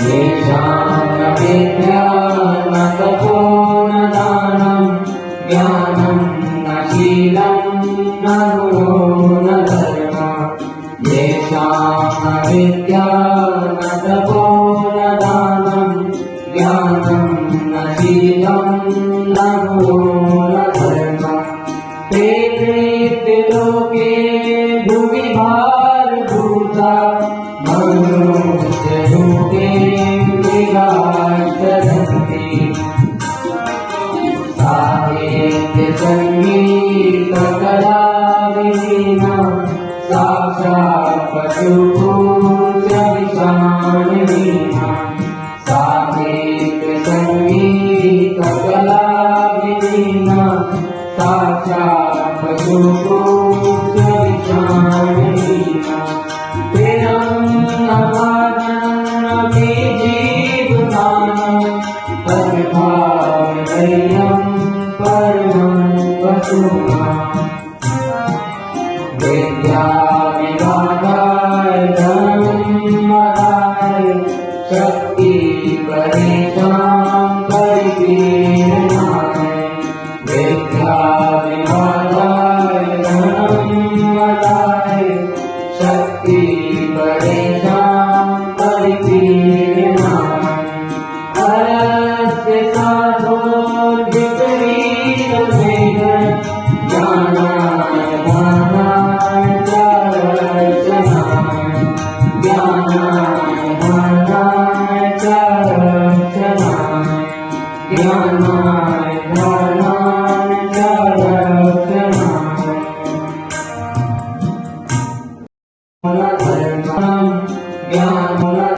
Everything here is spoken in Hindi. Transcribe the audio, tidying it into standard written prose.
येषां न विद्या न तपो न दानं ज्ञानं न शीलं न गुणो न धर्मः येषां न विद्या न तपो न दानं ज्ञानं न शीलं न गुणो न धर्मः ते प्रेतलोके भुवि भारभूता मनुष्यलोके मृगाश्चरन्ति साहित्य संगीत कला विहीना साक्षात् पशुपूज्य विषाणहीना साहित्य संगीत कला विहीना साक्षात् पशुपूज्य विषाणहीना तेनं न भानं न जीवदानं तद्भावधैर्यं परमं पशुम्